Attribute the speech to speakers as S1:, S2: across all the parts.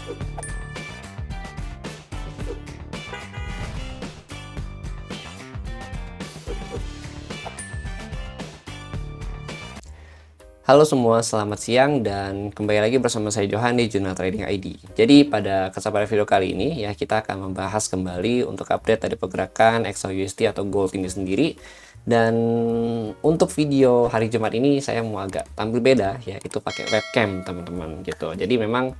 S1: Halo semua, selamat siang dan kembali lagi bersama saya Johan di Jurnal Trading ID. Jadi pada kesempatan video kali ini ya kita akan membahas kembali untuk update dari pergerakan XAUUSD atau gold ini sendiri. Dan untuk video hari Jumat ini saya mau agak tampil beda, ya itu pakai webcam teman-teman gitu. Jadi memang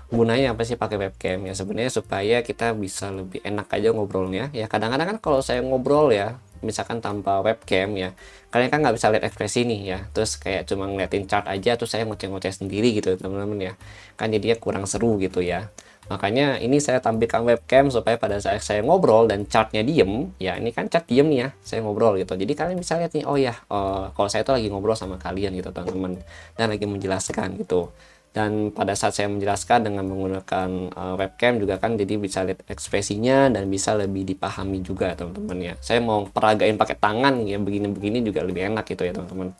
S1: gunanya apa sih pakai webcam ya, sebenarnya supaya kita bisa lebih enak aja ngobrolnya ya. Kadang-kadang kan kalau saya ngobrol ya misalkan tanpa webcam ya, kalian kan nggak bisa lihat ekspresi nih ya, terus kayak cuma ngeliatin chart aja terus saya ngoceh-ngoceh sendiri gitu teman-teman ya, kan jadinya kurang seru gitu ya. Makanya ini saya tampilkan webcam supaya pada saat saya ngobrol dan chartnya diem ya, ini kan chart diem nih ya, saya ngobrol gitu, jadi kalian bisa lihat nih, oh ya kalau saya tuh lagi ngobrol sama kalian gitu teman-teman, dan lagi menjelaskan gitu. Dan pada saat saya menjelaskan dengan menggunakan webcam juga kan jadi bisa lihat ekspresinya dan bisa lebih dipahami juga teman-teman ya. Saya mau peragain pakai tangan ya, begini-begini juga lebih enak gitu ya teman-teman.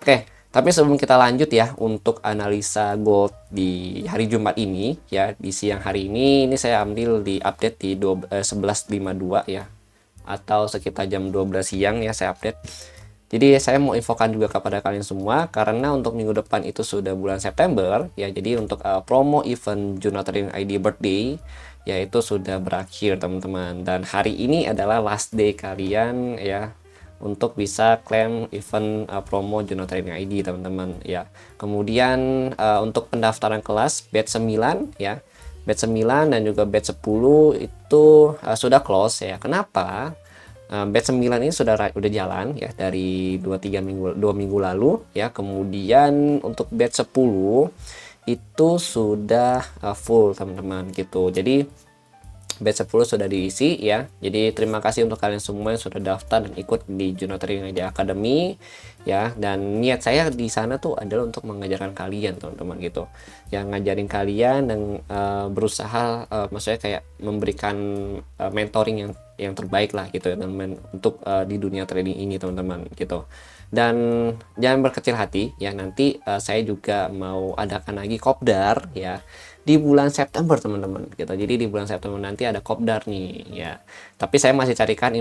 S1: Oke, tapi sebelum kita lanjut ya untuk analisa gold di hari Jumat ini ya, di siang hari ini saya ambil di update di 11.52 ya, atau sekitar jam 12 siang ya saya update. Jadi saya mau infokan juga kepada kalian semua, karena untuk minggu depan itu sudah bulan September ya, jadi untuk promo event Jurnal Trading ID Birthday yaitu sudah berakhir teman-teman, dan hari ini adalah last day kalian ya untuk bisa klaim event promo Jurnal Trading ID teman-teman ya. Kemudian untuk pendaftaran kelas batch 9 ya, batch 9 dan juga batch 10 itu sudah close ya. Kenapa? Batch 9 ini sudah jalan ya dari 2 minggu lalu ya. Kemudian untuk batch 10 itu sudah full teman-teman gitu. Jadi batch 10 sudah diisi ya. Jadi terima kasih untuk kalian semua yang sudah daftar dan ikut di Jurnal Trading ID Academy ya. Dan niat saya di sana tuh adalah untuk mengajarkan kalian teman-teman gitu, yang ngajarin kalian dan berusaha maksudnya kayak memberikan mentoring yang terbaik lah gitu ya teman-teman, untuk di dunia trading ini teman-teman gitu. Dan jangan berkecil hati ya, nanti saya juga mau adakan lagi kopdar ya di bulan September teman-teman gitu. Jadi di bulan September nanti ada kopdar nih ya, tapi saya masih carikan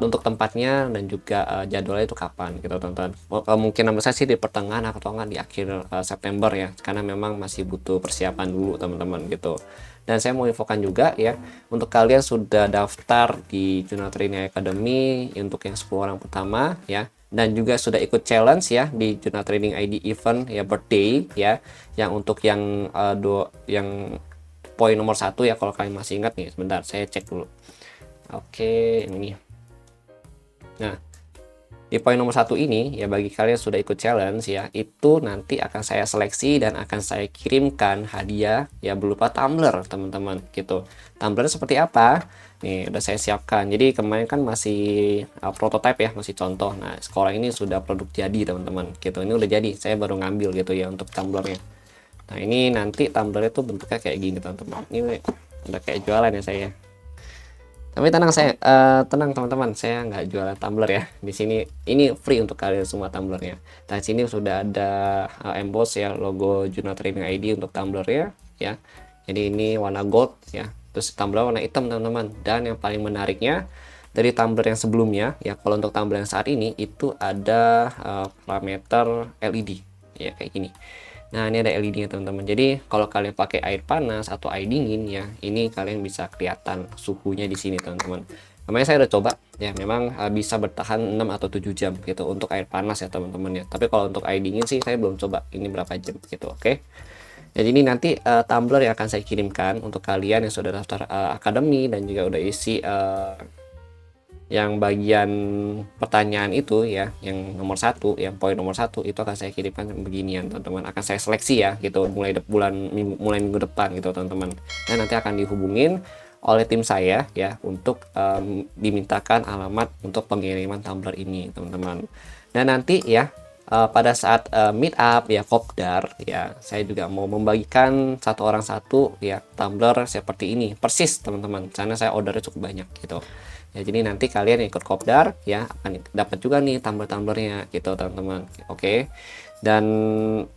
S1: untuk tempatnya dan juga jadwalnya itu kapan gitu teman-teman. Mungkin saya sih di pertengahan atau enggak di akhir September ya, karena memang masih butuh persiapan dulu teman-teman gitu. Dan saya mau infokan juga ya, untuk kalian sudah daftar di Jurnal Trading Academy untuk yang 10 orang pertama ya, dan juga sudah ikut challenge ya di Jurnal Trading ID event ya birthday ya, yang untuk yang yang poin nomor 1 ya, kalau kalian masih ingat nih, sebentar saya cek dulu. Oke, ini. Nah, di poin nomor 1 ini ya, bagi kalian yang sudah ikut challenge ya, itu nanti akan saya seleksi dan akan saya kirimkan hadiah ya berupa tumbler teman-teman gitu. Tumbler seperti apa? Nih udah saya siapkan. Jadi kemarin kan masih prototype ya, masih contoh. Nah sekarang ini sudah produk jadi teman-teman gitu. Ini udah jadi, saya baru ngambil gitu ya untuk tumblernya. Nah ini nanti tumblernya tuh bentuknya kayak gini teman-teman. Ini udah kayak jualan ya saya. Tapi tenang, saya tenang teman-teman, saya nggak jualan tumbler ya. Di sini ini free untuk kalian semua tumblernya. Dan sini sudah ada emboss ya, logo Jurnal Trading ID untuk tumblernya ya. Jadi ini warna gold ya. Terus tumbler warna hitam teman-teman. Dan yang paling menariknya dari tumbler yang sebelumnya ya, kalau untuk tumbler yang saat ini itu ada parameter LED ya kayak gini. Nah ini ada LED-nya teman-teman. Jadi kalau kalian pakai air panas atau air dingin ya, ini kalian bisa kelihatan suhunya di sini teman-teman. Namanya saya udah coba ya, memang bisa bertahan 6 atau 7 jam gitu untuk air panas ya teman-teman ya. Tapi kalau untuk air dingin sih saya belum coba ini berapa jam gitu. Oke. Jadi ini nanti tumbler yang akan saya kirimkan untuk kalian yang sudah daftar akademi dan juga udah isi yang bagian pertanyaan itu ya, yang nomor 1, yang poin nomor 1 itu akan saya kirimkan beginian teman-teman. Akan saya seleksi ya gitu mulai minggu depan gitu teman-teman. Dan nanti akan dihubungin oleh tim saya ya untuk dimintakan alamat untuk pengiriman tumbler ini teman-teman. Dan nanti ya pada saat meet up ya kopdar ya, saya juga mau membagikan satu orang satu ya tumbler seperti ini persis teman-teman, karena saya ordernya cukup banyak gitu ya. Jadi nanti kalian yang ikut kopdar ya akan dapat juga nih tumbler-tumblernya gitu teman-teman. Oke. Dan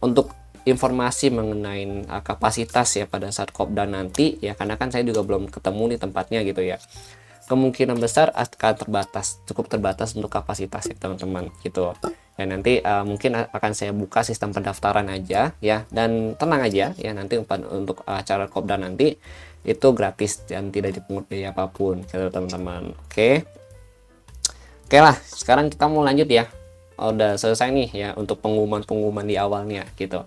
S1: untuk informasi mengenai kapasitas ya pada saat kopdar nanti ya, karena kan saya juga belum ketemu nih tempatnya gitu ya, kemungkinan besar akan cukup terbatas untuk kapasitas ya teman-teman gitu ya. Nanti mungkin akan saya buka sistem pendaftaran aja ya, dan tenang aja ya, nanti untuk acara kopdar nanti itu gratis dan tidak dipungut biaya apapun gitu teman-teman. Oke lah, sekarang kita mau lanjut ya. Udah selesai nih ya untuk pengumuman di awalnya gitu.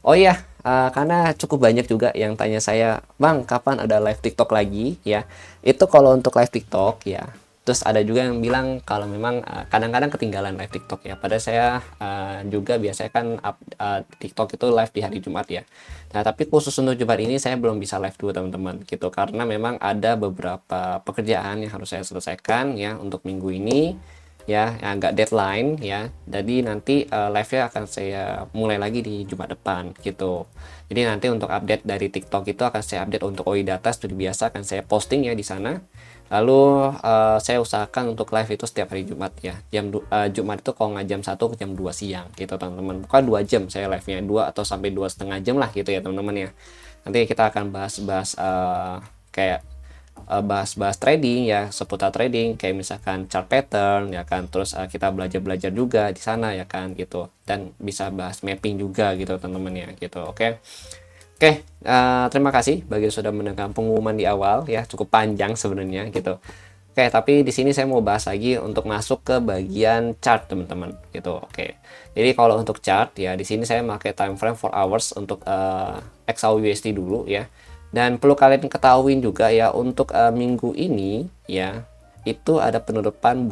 S1: Oh iya, karena cukup banyak juga yang tanya saya, Bang, kapan ada live TikTok lagi ya? Itu kalau untuk live TikTok ya. Terus ada juga yang bilang kalau memang kadang-kadang ketinggalan live TikTok ya. Padahal saya juga biasanya kan TikTok itu live di hari Jumat ya. Nah, tapi khusus untuk Jumat ini saya belum bisa live dulu teman-teman gitu, karena memang ada beberapa pekerjaan yang harus saya selesaikan ya untuk minggu ini ya, yang agak deadline ya. Jadi nanti live-nya akan saya mulai lagi di Jumat depan gitu. Jadi nanti untuk update dari TikTok itu akan saya update untuk OI Data seperti biasa, akan saya posting ya di sana. Lalu saya usahakan untuk live itu setiap hari Jumat ya. Jumat itu kalau nggak jam 1 ke jam 2 siang gitu teman-teman. Bukan 2 jam saya live-nya, 2 atau sampai 2,5 jam lah gitu ya teman-teman ya. Nanti kita akan bahas-bahas kayak bahas-bahas trading ya, seputar trading kayak misalkan chart pattern ya kan, terus kita belajar-belajar juga di sana ya kan gitu, dan bisa bahas mapping juga gitu teman-teman ya gitu. Oke, terima kasih bagi yang sudah mendengar pengumuman di awal ya, cukup panjang sebenarnya gitu. Oke, tapi di sini saya mau bahas lagi untuk masuk ke bagian chart teman-teman gitu. Oke, jadi kalau untuk chart ya, di sini saya pakai time frame 4 hours untuk XAUUSD dulu ya. Dan perlu kalian ketahui juga ya, untuk minggu ini ya, itu ada penutupan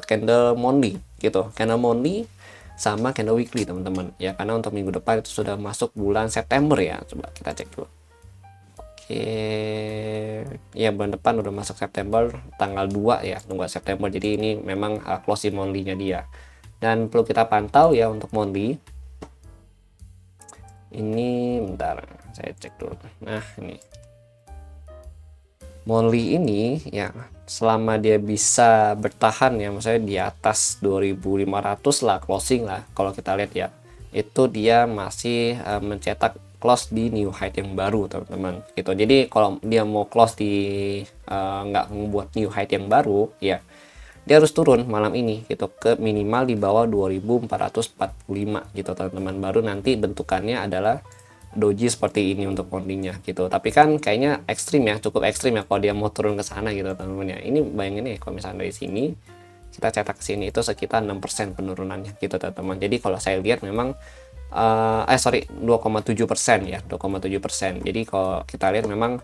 S1: candle monthly gitu, candle monthly sama candle weekly teman-teman ya, karena untuk minggu depan itu sudah masuk bulan September ya. Coba kita cek dulu. Oke, ya bulan depan udah masuk September, tanggal 2 ya, 2 September. Jadi ini memang closing monthly-nya dia. Dan perlu kita pantau ya untuk monthly. Ini bentar, saya cek dulu. Nah, ini monthly ini ya, selama dia bisa bertahan ya, maksudnya di atas 2500 lah closing lah, kalau kita lihat ya, itu dia masih mencetak close di new height yang baru teman-teman gitu. Jadi kalau dia mau close di nggak membuat new height yang baru ya, dia harus turun malam ini gitu ke minimal di bawah 2445 gitu teman-teman, baru nanti bentukannya adalah doji seperti ini untuk monthly-nya gitu. Tapi kan kayaknya ekstrim ya, cukup ekstrim ya kalau dia mau turun ke sana gitu teman-teman ya. Ini bayangin nih, kalau misalnya dari sini kita cetak ke sini itu sekitar 6% penurunannya gitu teman-teman. Jadi kalau saya lihat memang 2,7% ya, 2,7%. Jadi kalau kita lihat memang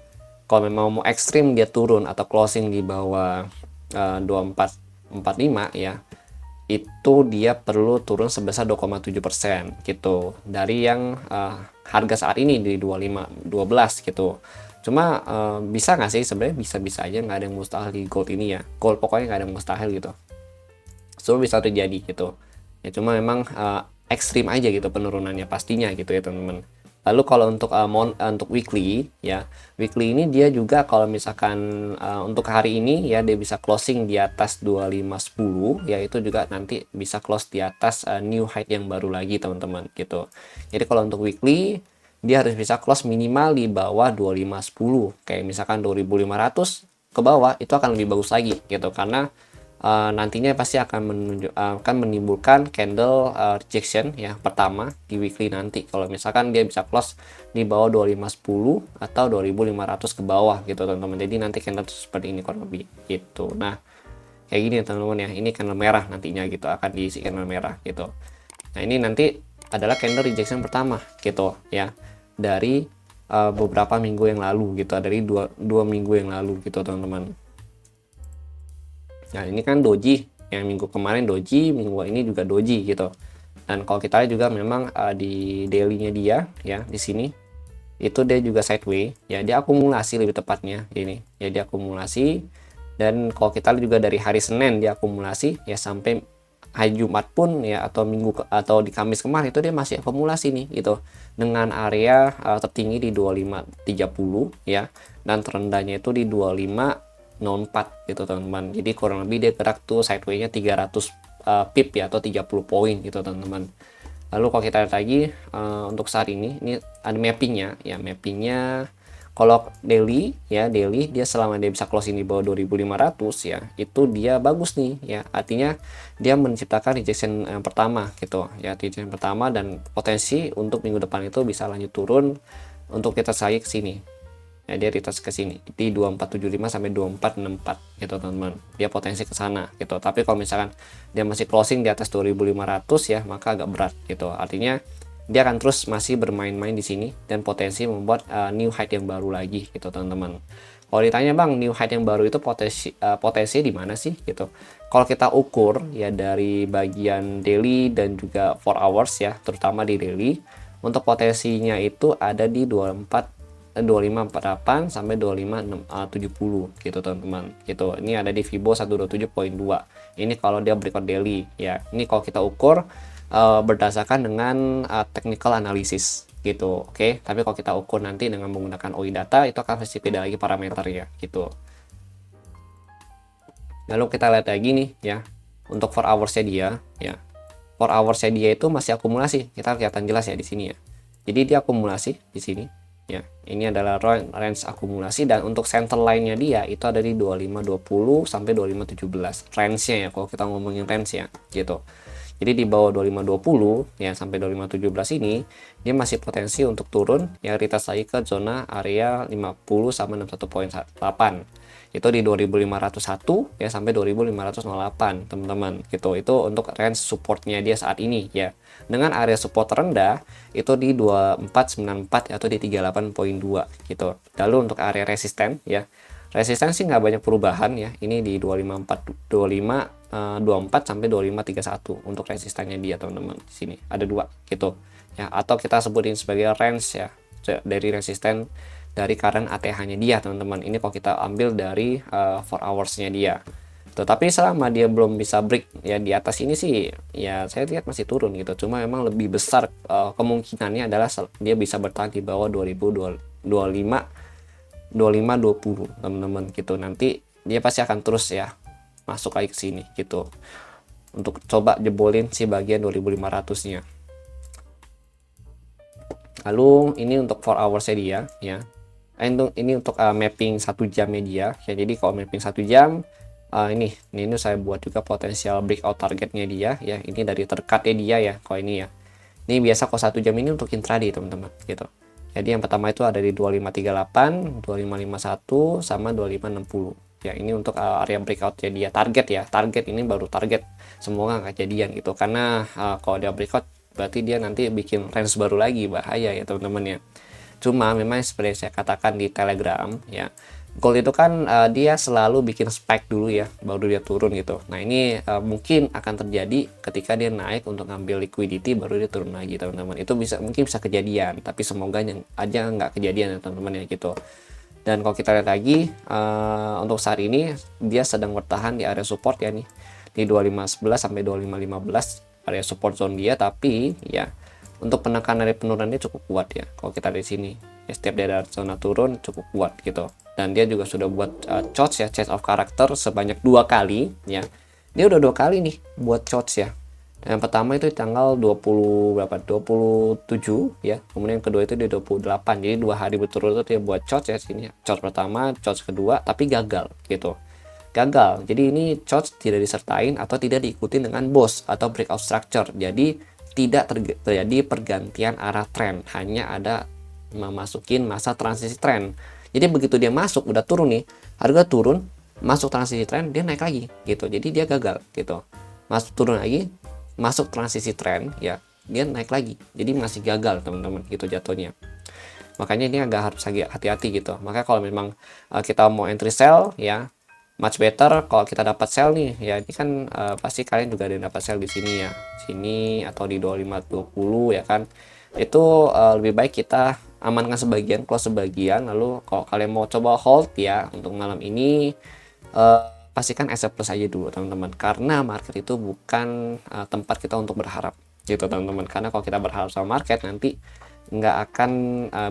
S1: kalau memang mau ekstrim dia turun atau closing di bawah 2445 ya, itu dia perlu turun sebesar 2,7% gitu dari yang harga saat ini di 2512 gitu. Cuma bisa nggak sih? Sebenarnya bisa-bisa aja, nggak ada yang mustahil di gold ini ya. Gold pokoknya nggak ada yang mustahil gitu, semua bisa terjadi gitu ya. Cuma memang ekstrim aja gitu penurunannya pastinya gitu ya teman-teman. Lalu kalau untuk untuk weekly ya, weekly ini dia juga kalau misalkan untuk hari ini ya, dia bisa closing di atas 2510 ya, itu juga nanti bisa close di atas new height yang baru lagi teman-teman gitu. Jadi kalau untuk weekly dia harus bisa close minimal di bawah 2510, kayak misalkan 2500 ke bawah itu akan lebih bagus lagi gitu, karena nantinya pasti akan menimbulkan candle rejection ya pertama di weekly nanti, kalau misalkan dia bisa close di bawah 2510 atau 2500 ke bawah gitu teman-teman. Jadi nanti candle seperti ini kurang lebih gitu. Nah kayak gini teman-teman ya, ini candle merah nantinya gitu, akan diisi candle merah gitu. Nah ini nanti adalah candle rejection pertama gitu ya, dari beberapa minggu yang lalu gitu, dari dua minggu yang lalu gitu teman-teman. Nah ini kan doji, yang minggu kemarin doji, minggu ini juga doji gitu. Dan kalau kita lihat juga memang di daily-nya dia ya, di sini itu dia juga sideway ya, dia akumulasi lebih tepatnya ini ya, dia akumulasi. Dan kalau kita lihat juga dari hari Senin dia akumulasi ya, sampai hari Jumat pun ya, atau minggu atau di Kamis kemarin itu dia masih akumulasi nih gitu, dengan area tertinggi di 2530 ya, dan terendahnya itu di 2504 gitu teman-teman. Jadi kurang lebih dia gerak tuh sideway-nya 300 pip ya, atau 30 poin gitu teman-teman. Lalu kalau kita lihat lagi untuk saat ini ada mappingnya ya, mappingnya kalau daily ya, daily dia selama dia bisa closing di bawah 2500 ya, itu dia bagus nih ya. Artinya dia menciptakan rejection pertama gitu ya, rejection pertama, dan potensi untuk minggu depan itu bisa lanjut turun untuk kita saik ke sini. Ya, dia retest ke sini di 2475 sampai 2464 gitu teman-teman. Dia potensi ke sana gitu. Tapi kalau misalkan dia masih closing di atas 2500 ya, maka agak berat gitu. Artinya dia akan terus masih bermain-main di sini dan potensi membuat new height yang baru lagi gitu teman-teman. Kalau ditanya bang, new height yang baru itu potensi di mana sih gitu? Kalau kita ukur ya dari bagian daily dan juga 4 hours ya, terutama di daily, untuk potensinya itu ada di 2548 sampai 2570 gitu teman-teman. Gitu. Ini ada di Fibo 127.2. Ini kalau dia breakout daily ya. Ini kalau kita ukur berdasarkan dengan technical analysis gitu. Oke. Tapi kalau kita ukur nanti dengan menggunakan OI data itu akan pasti beda lagi parameternya gitu. Lalu kita lihat lagi nih ya. Untuk 4 hours-nya dia ya. 4 hours-nya dia itu masih akumulasi. Kita kelihatan jelas ya di sini ya. Jadi dia akumulasi di sini. Ya, ini adalah range akumulasi, dan untuk center line-nya dia itu ada di 2520 sampai 2517. Range-nya ya, kalau kita ngomongin range ya, gitu. Jadi di bawah 2520 ya sampai 2517 ini dia masih potensi untuk turun ya, retest lagi ke zona area 50 sama 61.8. Itu di 2501 ya sampai 2508 teman-teman gitu. Itu untuk range supportnya dia saat ini ya, dengan area support terendah itu di 2494 atau di 38.2 gitu. Lalu untuk area resisten ya, resisten sih nggak banyak perubahan ya, ini di 24 sampai 2531 untuk resistannya dia teman-teman. Di sini ada dua gitu ya, atau kita sebutin sebagai range ya dari resisten dari current ATH-nya dia teman-teman. Ini kalau kita ambil dari 4 hours-nya dia. Tetapi selama dia belum bisa break ya di atas ini sih ya, saya lihat masih turun gitu. Cuma memang lebih besar kemungkinannya adalah dia bisa bertahan di bawah 2520 teman-teman gitu. Nanti dia pasti akan terus ya masuk lagi ke sini gitu untuk coba jebolin si bagian 2500-nya. Lalu ini untuk 4 hours-nya dia ya. Ini untuk mapping 1 jamnya dia ya. Jadi kalau mapping 1 jam ini saya buat juga potensial breakout targetnya dia ya. Ini dari tercutnya dia ya kalau ini ya. Ini biasa kalau 1 jam ini untuk intraday teman-teman gitu. Jadi yang pertama itu ada di 2538, 2551 sama 2560 ya. Ini untuk area breakoutnya dia, target ya. Target ini baru target, semoga nggak kejadian gitu, karena kalau dia breakout berarti dia nanti bikin range baru lagi, bahaya ya teman-teman ya. Cuma memang seperti saya katakan di Telegram ya, gold itu kan dia selalu bikin spike dulu ya, baru dia turun gitu. Nah ini mungkin akan terjadi ketika dia naik untuk ngambil liquidity, baru dia turun lagi teman-teman. Itu mungkin bisa kejadian, tapi semoga aja nggak kejadian ya teman-teman ya gitu. Dan kalau kita lihat lagi untuk saat ini dia sedang bertahan di area support ya nih, di 2511 sampai 2515 area support zone dia. Tapi ya untuk penekanan dari penurunannya cukup kuat ya. Kalau kita di sini ya, setiap daerah zona turun cukup kuat gitu. Dan dia juga sudah buat charts ya, chart of character sebanyak 2 kali ya. Dia udah 2 kali nih buat charts ya. Dan yang pertama itu di tanggal 27 ya. Kemudian yang kedua itu di 28. Jadi 2 hari berturut-turut dia buat charts ya sini. Charts pertama, charts kedua, tapi gagal gitu. Gagal. Jadi ini charts tidak disertain atau tidak diikuti dengan BOS atau breakout structure. Jadi tidak terjadi pergantian arah tren, hanya ada memasukin masa transisi tren. Jadi begitu dia masuk udah turun nih, harga turun, masuk transisi tren, dia naik lagi gitu. Jadi dia gagal gitu. Masuk turun lagi, masuk transisi tren ya, dia naik lagi. Jadi masih gagal teman-teman gitu jatuhnya. Makanya ini agak harus hati-hati gitu. Maka kalau memang kita mau entry sell ya, much better kalau kita dapat sell nih ya. Ini kan pasti kalian juga ada yang dapat sell di sini ya, sini atau di 2520 ya kan. Itu lebih baik kita amankan sebagian, close sebagian. Lalu kalau kalian mau coba hold ya untuk malam ini, pastikan SF plus aja dulu teman-teman, karena market itu bukan tempat kita untuk berharap gitu teman-teman. Karena kalau kita berharap sama market, nanti nggak akan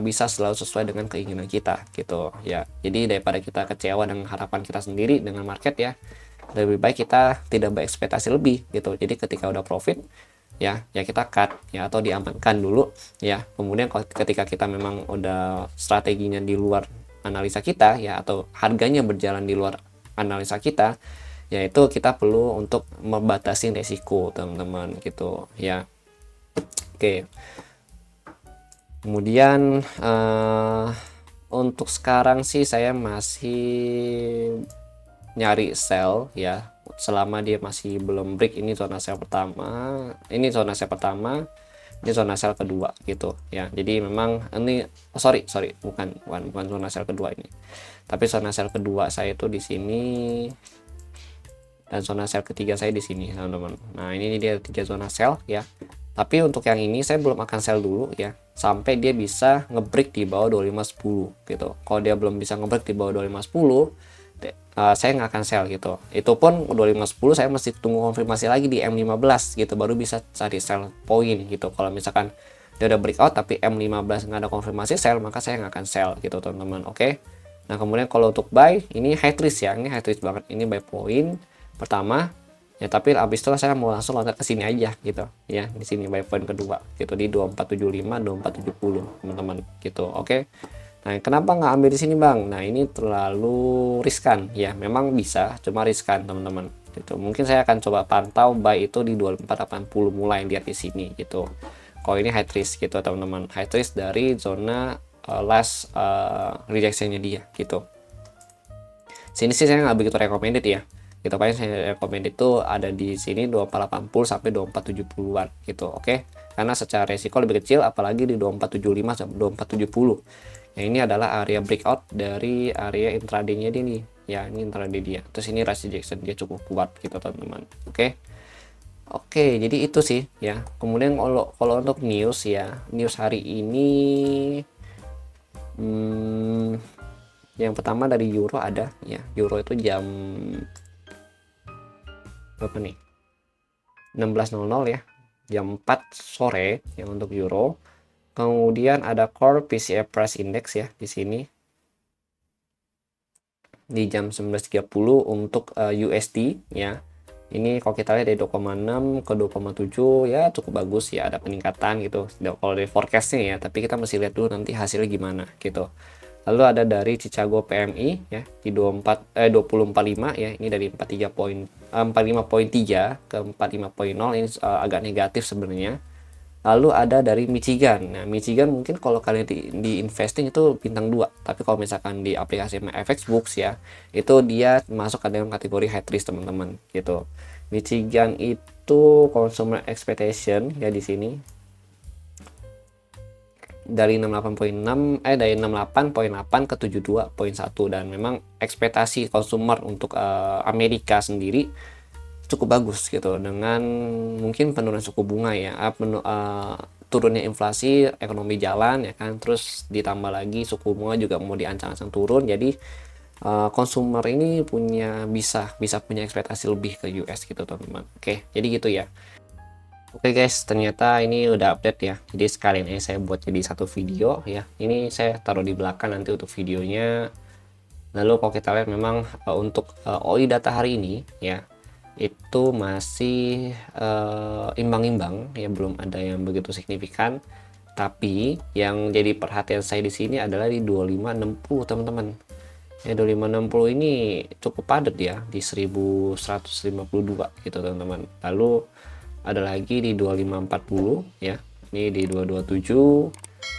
S1: bisa selalu sesuai dengan keinginan kita gitu ya. Jadi daripada kita kecewa dengan harapan kita sendiri dengan market ya, lebih baik kita tidak berekspektasi lebih gitu. Jadi ketika udah profit ya kita cut ya atau diamankan dulu ya. Kemudian ketika kita memang udah strateginya di luar analisa kita ya, atau harganya berjalan di luar analisa kita, yaitu kita perlu untuk membatasi resiko teman-teman gitu ya. Oke, kemudian untuk sekarang sih saya masih nyari sell ya, selama dia masih belum break. Ini zona sell pertama, ini zona sell pertama, ini zona sell kedua gitu ya. Jadi memang ini bukan zona sell kedua ini, tapi zona sell kedua saya itu di sini, dan zona sell ketiga saya di sini teman-teman. Nah ini dia 3 zona sell ya, tapi untuk yang ini saya belum akan sell dulu ya sampai dia bisa ngebreak di bawah 2510 gitu. Kalau dia belum bisa ngebreak di bawah 2510, saya nggak akan sell gitu. Itu pun 2510 saya mesti tunggu konfirmasi lagi di M15 gitu, baru bisa cari sell point gitu. Kalau misalkan dia udah breakout tapi M15 nggak ada konfirmasi sell, maka saya nggak akan sell gitu teman-teman. Oke. Nah kemudian kalau untuk buy, ini high risk ya, ini high risk banget. Ini buy point pertama ya, tapi habis itu saya mau langsung loncat ke sini aja gitu ya. Di sini buy point kedua gitu di 2475 2470 teman-teman gitu. Oke. Nah kenapa nggak ambil di sini bang? Nah ini terlalu riskan ya, memang bisa, cuma riskan teman-teman gitu. Mungkin saya akan coba pantau buy itu di 2480 mulai lihat di sini gitu. Kalau ini high risk gitu teman-teman, high risk dari zona last rejectionnya dia gitu. Sini sih saya nggak begitu recommended ya gitu, paling saya recommend itu ada di sini 2480 sampai 2470-an gitu. Oke, karena secara resiko lebih kecil, apalagi di 2475 sampai 2470 ya. Ini adalah area breakout dari area intraday-nya dia nih ya, ini intraday dia, terus ini RSI rejection dia cukup kuat gitu teman-teman. Oke, jadi itu sih ya. Kemudian kalau untuk news ya, news hari ini yang pertama dari euro ada ya. Euro itu jam berapa nih? 16.00 ya, jam 4 sore ya untuk euro. Kemudian ada core PCE price index ya di sini di jam 19.30 untuk USD ya. Ini kalau kita lihat dari 2,6 ke 2,7 ya cukup bagus ya, ada peningkatan gitu kalau dari forecastnya ya, tapi kita mesti lihat dulu nanti hasilnya gimana gitu. Lalu ada dari Chicago PMI ya di 2045 ya, ini dari 45.3 ke 45.0, ini agak negatif sebenarnya. Lalu ada dari Michigan. Nah, Michigan mungkin kalau kalian di investing itu bintang 2, tapi kalau misalkan di aplikasi FX Books ya, itu dia masuk ke dalam kategori high risk teman-teman gitu. Michigan itu consumer expectation ya di sini dari 68.8 ke 72.1, dan memang ekspektasi konsumer untuk Amerika sendiri cukup bagus gitu, dengan mungkin penurunan suku bunga ya, turunnya inflasi, ekonomi jalan ya kan, terus ditambah lagi suku bunga juga mau diancang-ancang turun. Jadi konsumer ini bisa punya ekspektasi lebih ke US gitu teman-teman. Oke, jadi gitu ya. Oke guys, ternyata ini udah update ya. Jadi sekalian ini saya buat jadi satu video ya. Ini saya taruh di belakang nanti untuk videonya. Lalu kalau kita lihat memang untuk OI data hari ini ya, itu masih imbang-imbang ya, belum ada yang begitu signifikan. Tapi yang jadi perhatian saya di sini adalah di 2560 teman-teman. Ya 2560 ini cukup padat ya di 1152 gitu teman-teman. Lalu ada lagi di 2540 ya, ini di 227,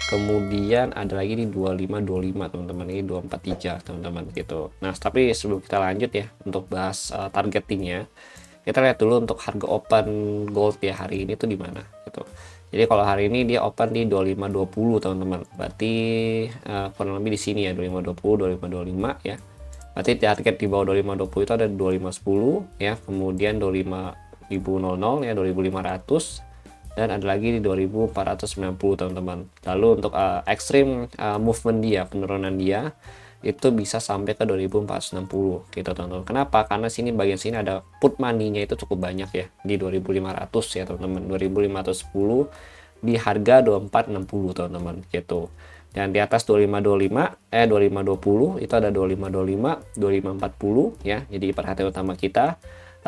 S1: kemudian ada lagi di 2525 teman-teman, ini 243 teman-teman gitu. Nah tapi sebelum kita lanjut ya untuk bahas targetingnya, kita lihat dulu untuk harga open gold ya hari ini tuh di mana gitu. Jadi kalau hari ini dia open di 2520 teman-teman, berarti kurang lebih di sini ya 2520 2525 ya. Berarti target di bawah 2520 itu ada 2510 ya, kemudian 2500 ya 2500, dan ada lagi di 2490 teman-teman. Lalu untuk extreme movement dia, penurunan dia itu bisa sampai ke 2460 gitu teman-teman. Kenapa? Karena sini bagian sini ada put money-nya itu cukup banyak ya di 2500 ya teman-teman, 2510 di harga 2460 teman-teman gitu. Dan di atas 2525 2520 itu ada 2525 2540 ya, jadi perhatian utama kita.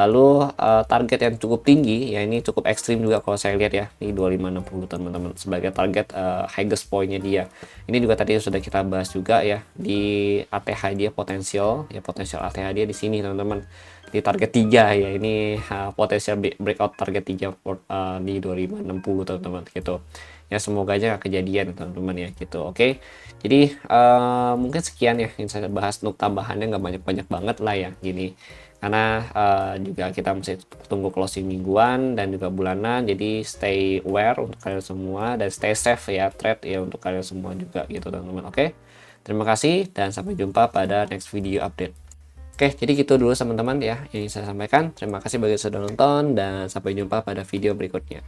S1: Lalu target yang cukup tinggi, ya ini cukup ekstrim juga kalau saya lihat ya, di 2560 teman-teman sebagai target highest point-nya dia. Ini juga tadi sudah kita bahas juga ya di ATH dia potensial, ya potensial ATH dia di sini teman-teman. Di target 3 ya, ini potensial breakout target 3 di 2560 teman-teman gitu. Ya semoga aja gak kejadian teman-teman ya gitu. Oke. Jadi mungkin sekian ya yang saya bahas, untuk tambahannya nggak banyak-banyak banget lah ya gini, karena juga kita masih tunggu closing mingguan dan juga bulanan, jadi stay aware untuk kalian semua dan stay safe ya, trade ya untuk kalian semua juga gitu teman-teman. Oke, terima kasih dan sampai jumpa pada next video update. Oke, jadi gitu dulu teman-teman ya yang saya sampaikan. Terima kasih bagi yang sudah nonton dan sampai jumpa pada video berikutnya.